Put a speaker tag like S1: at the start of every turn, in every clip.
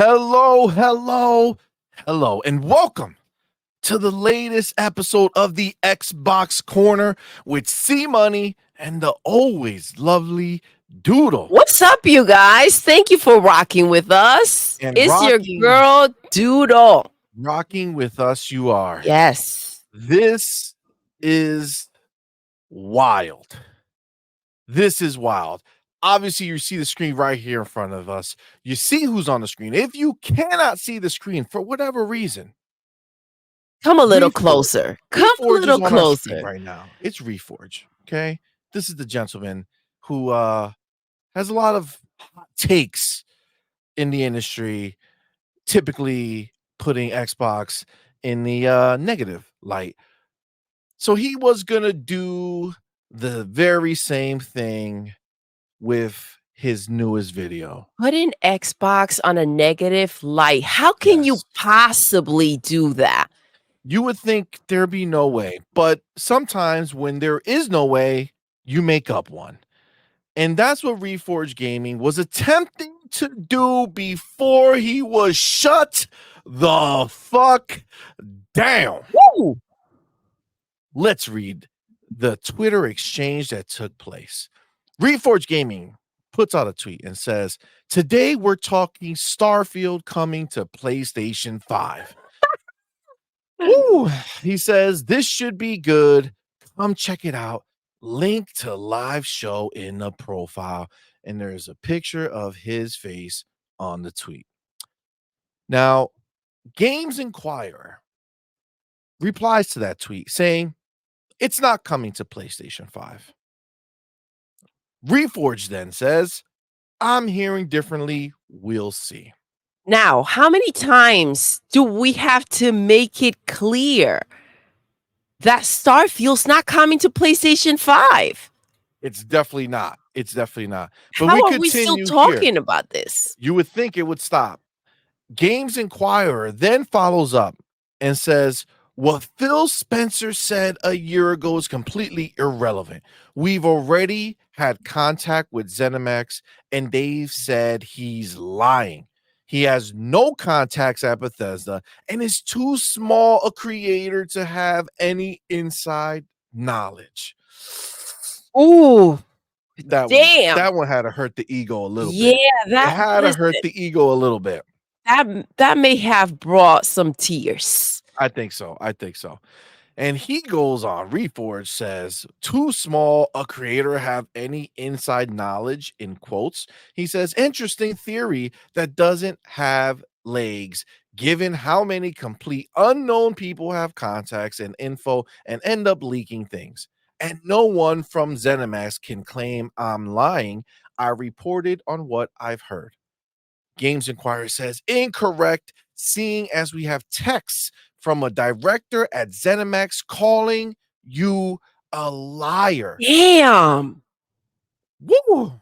S1: Hello, hello, hello, and welcome to the latest episode of the Xbox Corner with CMoney and the always lovely Doodle.
S2: What's up, you guys? Thank you for rocking with us.
S1: And
S2: It's your girl, Doodle.
S1: rocking with us, you are.
S2: Yes.
S1: This is wild. This is wild. Obviously, you see the screen right here in front of us. You see who's on the screen. If you cannot see the screen for whatever reason,
S2: Come a little
S1: Reforge.
S2: closer. Come a
S1: Reforge is
S2: little
S1: on our screen
S2: closer.
S1: right now. It's Reforge. Okay. This is the gentleman who has a lot of hot takes in the industry, typically putting Xbox in the negative light. So he was gonna do the very same thing with his newest video.
S2: Putting Xbox on a negative light. How can you
S1: Yes.
S2: possibly do that?
S1: You would think there'd be no way, but sometimes when there is no way, you make up one. And that's what Reforge Gaming was attempting to do before he was shut the fuck down.
S2: Woo!
S1: Let's read the Twitter exchange that took place. Reforge Gaming puts out a tweet and says, "Today we're talking Starfield coming to PlayStation 5." Woo! He says, "This should be good. Come check it out. Link to live show in the profile." And there's a picture of his face on the tweet. Now, Games Inquirer replies to that tweet saying, "It's not coming to PlayStation 5. Reforge then says, "I'm hearing differently. We'll see."
S2: Now, how many times do we have to make it clear that Starfield's not coming to PlayStation 5?
S1: It's definitely not. It's definitely not. But we
S2: How are we still
S1: continue here.
S2: talking about this?
S1: You would think it would stop. Games Inquirer then follows up and says, "What Phil Spencer said a year ago is completely irrelevant. We've already had contact with ZeniMax, and they've said he's lying. He has no contacts at Bethesda and is too small a creator to have any inside knowledge."
S2: Ooh,
S1: That
S2: damn.
S1: one had to hurt the ego a little
S2: Yeah,
S1: bit. It
S2: that
S1: had to hurt
S2: listen,
S1: the ego a little bit.
S2: that may have brought some tears.
S1: I think so. I think so. And he goes on. Reforge says, "Too small a creator have any inside knowledge," in quotes. He says, "Interesting theory that doesn't have legs, given how many complete unknown people have contacts and info and end up leaking things. And no one from ZeniMax can claim I'm lying. I reported on what I've heard." Games Inquirer says, "Incorrect, seeing as we have texts from a director at ZeniMax calling you a liar."
S2: Damn.
S1: Woo!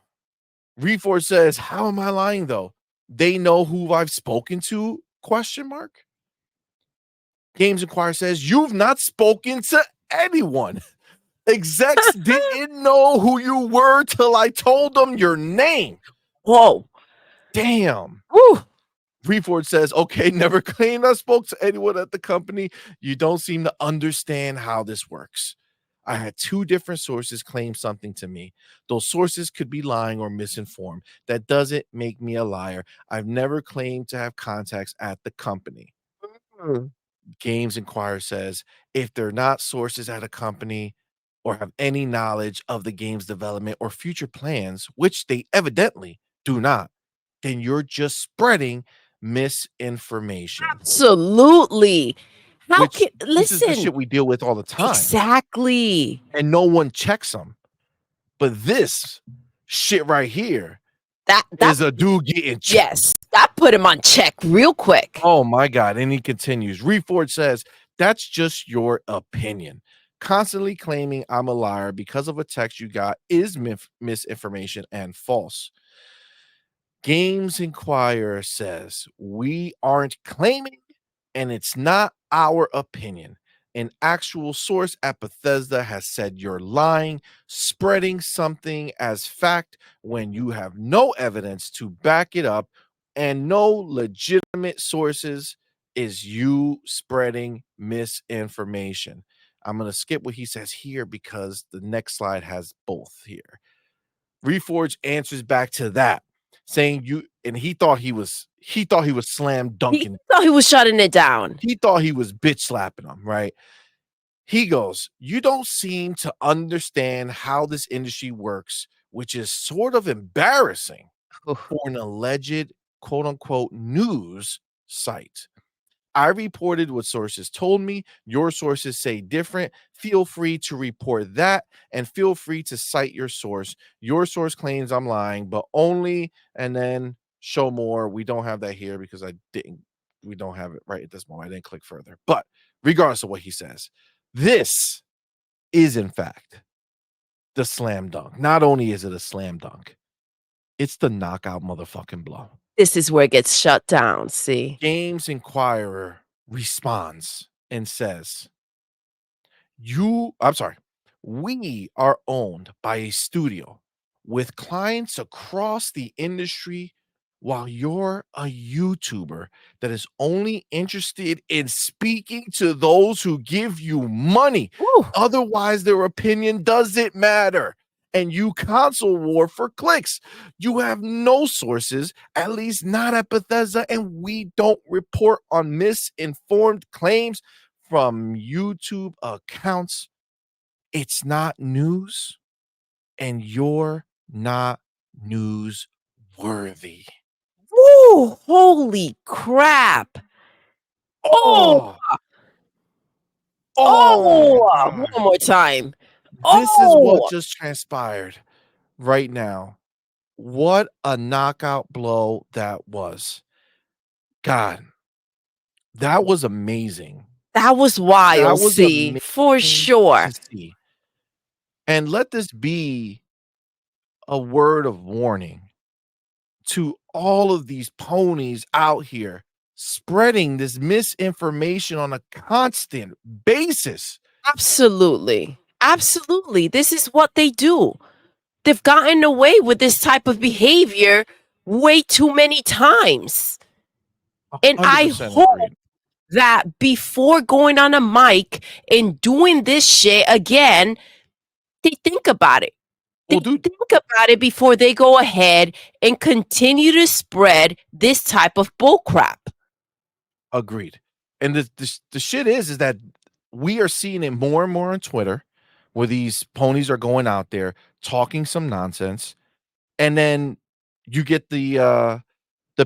S1: Reforge says, "How am I lying though? They know who I've spoken to?" Question mark. Games Inquirer says, "You've not spoken to anyone. Execs didn't know who you were till I told them your name."
S2: Whoa.
S1: Damn.
S2: Woo.
S1: Reforge says, "Okay, never claimed I spoke to anyone at the company. You don't seem to understand how this works. I had two different sources claim something to me. Those sources could be lying or misinformed. That doesn't make me a liar. I've never claimed to have contacts at the company."
S2: Mm.
S1: Games Inquirer says, "If they're not sources at a company or have any knowledge of the game's development or future plans, which they evidently do not, then you're just spreading misinformation."
S2: Absolutely. How
S1: Which
S2: can
S1: this is the
S2: listen?
S1: shit we deal with all the time,
S2: Exactly.
S1: and no one checks them. But this shit right here
S2: That
S1: is a dude getting checked.
S2: yes, that put him on check real quick.
S1: Oh my god, and he continues. Reforge says, "That's just your opinion. Constantly claiming I'm a liar because of a text you got is misinformation and false." Games Inquirer says, "We aren't claiming, and it's not our opinion. An actual source at Bethesda has said you're lying, spreading something as fact when you have no evidence to back it up and no legitimate sources is you spreading misinformation. I'm going to skip what he says here because the next slide has both here. Reforge answers back to that, saying you and he thought he was slam
S2: He
S1: dunking.
S2: thought he was shutting it down.
S1: He thought he was bitch slapping him, right? He goes, "You don't seem to understand how this industry works, which is sort of embarrassing for an alleged quote unquote news site. I reported what sources told me. Your sources say different. Feel free to report that and feel free to cite your source. Your source claims I'm lying, but only and then show more. We don't have that here because we don't have it right at this moment. I didn't click further. But regardless of what he says, this is in fact the slam dunk. Not only is it a slam dunk, it's the knockout motherfucking blow.
S2: This is where it gets shut down, see?
S1: Games Inquirer responds and says, we are owned by a studio with clients across the industry while you're a YouTuber that is only interested in speaking to those who give you money.
S2: Ooh.
S1: Otherwise, their opinion doesn't matter. And you console war for clicks. You have no sources, at least not at Bethesda, and we don't report on misinformed claims from YouTube accounts. It's not news, and you're not newsworthy.
S2: Woo! Holy crap!
S1: Oh, my
S2: One
S1: God.
S2: more time.
S1: This is what
S2: Oh!
S1: just transpired right now. What a knockout blow that was. God, that was amazing.
S2: That was
S1: That
S2: wild,
S1: was
S2: see? For
S1: amazing
S2: sure.
S1: to see. And let this be a word of warning to all of these ponies out here spreading this misinformation on a constant basis.
S2: Absolutely. Absolutely. This is what they do. They've gotten away with this type of behavior way too many times. And I
S1: 100%
S2: hope
S1: agreed.
S2: that before going on a mic and doing this shit again, they think about it. They
S1: Well, dude,
S2: think about it before they go ahead and continue to spread this type of bullcrap.
S1: agreed. And the shit is that we are seeing it more and more on Twitter where these ponies are going out there talking some nonsense. And then you get the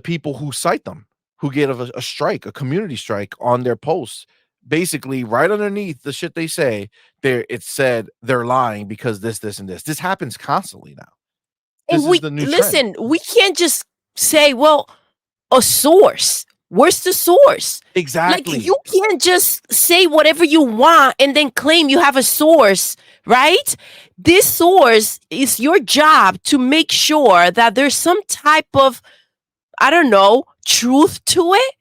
S1: people who cite them, who get a strike, a community strike on their posts. Basically, right underneath the shit they say, there it said they're lying because this, and this. This happens constantly now.
S2: And
S1: This is the new trend.
S2: we can't just say, well, a source. Where's the source? Like,
S1: Exactly.
S2: you can't just say whatever you want and then claim you have a source, right? This source is your job to make sure that there's some type of, I don't know, truth to it.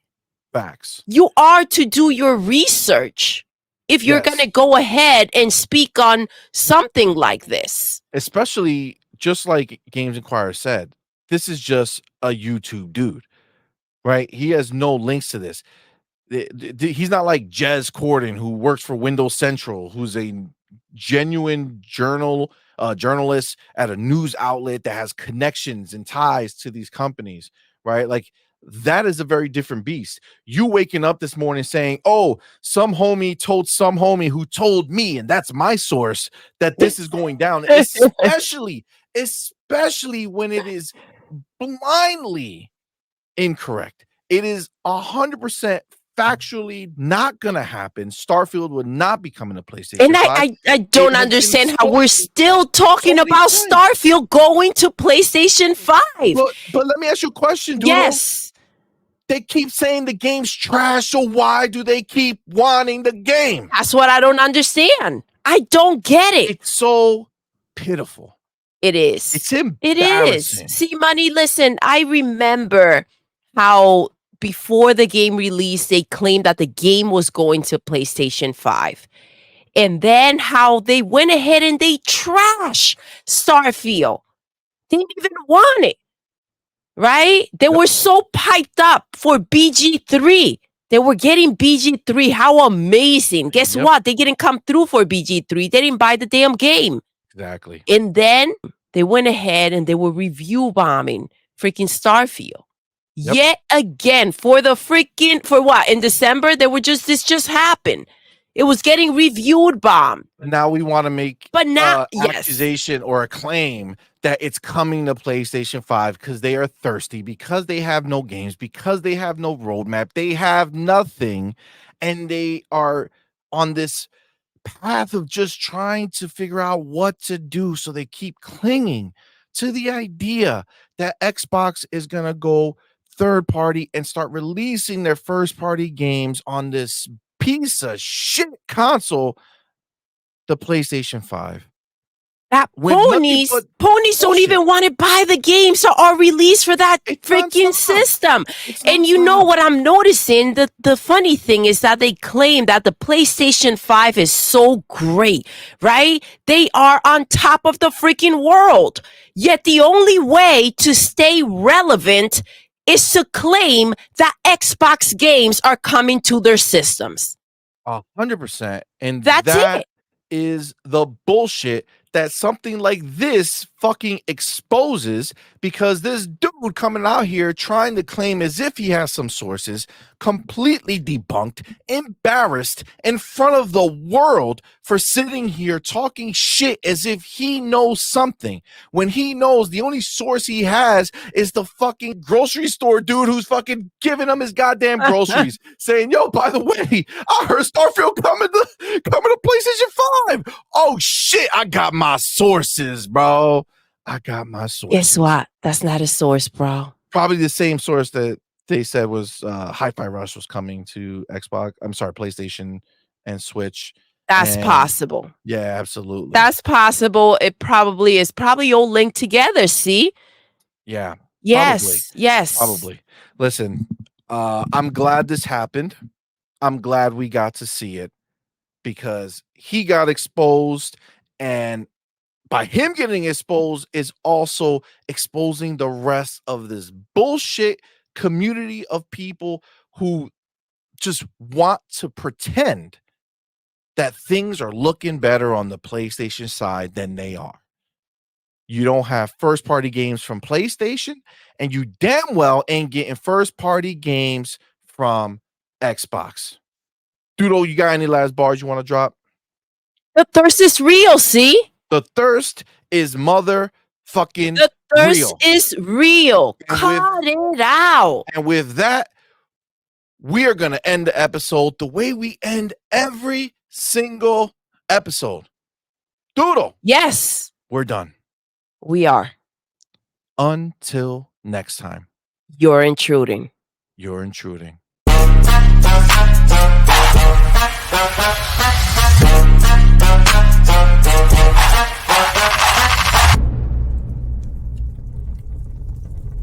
S1: Facts.
S2: You are to do your research if you're
S1: Yes.
S2: going to go ahead and speak on something like this.
S1: Especially just like Games Inquirer said, this is just a YouTube dude, right? He has no links to this. He's not like Jez Corden, who works for Windows Central, who's a genuine journalist at a news outlet that has connections and ties to these companies, right? Like that is a very different beast. You waking up this morning saying, "Oh, some homie told some homie who told me, and that's my source that this is going down," especially when it is blindly incorrect. It is 100% factually not gonna happen. Starfield would not be coming to PlayStation
S2: And
S1: 5.
S2: I don't understand how we're still talking about Starfield going to PlayStation 5.
S1: But let me ask you a question, Doodle.
S2: Yes.
S1: They keep saying the game's trash, so why do they keep wanting the game?
S2: That's what I don't understand. I don't get it.
S1: It's so pitiful.
S2: It is.
S1: It's
S2: It
S1: embarrassing.
S2: is. CMoney, listen, I remember how before the game released, they claimed that the game was going to PlayStation 5. And then how they went ahead and they trashed Starfield. They didn't even want it. right? They
S1: Yep.
S2: were so piped up for BG3. They were getting BG3. How amazing. Guess
S1: Yep.
S2: what? They didn't come through for BG3. They didn't buy the damn game.
S1: Exactly.
S2: And then they went ahead and they were review bombing freaking Starfield.
S1: Yep.
S2: Yet again, for what? In December, this just happened. It was getting reviewed bombed.
S1: Now we want to make
S2: But now, yes.
S1: accusation or a claim that it's coming to PlayStation 5 because they are thirsty, because they have no games, because they have no roadmap, they have nothing, and they are on this path of just trying to figure out what to do. So they keep clinging to the idea that Xbox is going to go third party and start releasing their first party games on this piece of shit console, the PlayStation 5.
S2: That
S1: With nothing
S2: ponies
S1: but
S2: don't
S1: bullshit.
S2: even want to buy the games that are released for that
S1: It's
S2: freaking
S1: nonstop.
S2: system.
S1: It's
S2: And you know
S1: nonstop.
S2: what I'm noticing? The funny thing is that they claim that the PlayStation 5 is so great, right? They are on top of the freaking world. Yet the only way to stay relevant is to claim that Xbox games are coming to their systems.
S1: 100%. And
S2: That's
S1: that
S2: it.
S1: is the bullshit that something like this fucking exposes, because this dude coming out here trying to claim as if he has some sources, completely debunked, embarrassed in front of the world for sitting here talking shit as if he knows something, when he knows the only source he has is the fucking grocery store dude who's fucking giving him his goddamn groceries, saying, yo, by the way, I heard Starfield coming to PlayStation 5. Oh shit, I got my sources, bro. I got my sources.
S2: Guess what? That's not a source, bro.
S1: Probably the same source that they said was Hi-Fi Rush was coming to Xbox. I'm sorry, PlayStation and Switch.
S2: That's
S1: And
S2: possible.
S1: yeah, absolutely.
S2: That's possible. It probably is. Probably all linked together. See?
S1: Yeah.
S2: Yes.
S1: Probably.
S2: Yes.
S1: Probably. Listen, I'm glad this happened. I'm glad we got to see it, because he got exposed, and by him getting exposed is also exposing the rest of this bullshit community of people who just want to pretend that things are looking better on the PlayStation side than they are. You don't have first party games from PlayStation, and you damn well ain't getting first party games from Xbox. Doodle, you got any last bars you want to drop?
S2: The thirst is real, see?
S1: The thirst is motherfucking
S2: The thirst
S1: real.
S2: is real. Cut it out.
S1: And with that, we are going to end the episode the way we end every single episode. Doodle.
S2: Yes.
S1: We're done.
S2: We are.
S1: Until next time.
S2: You're intruding.
S1: You're intruding.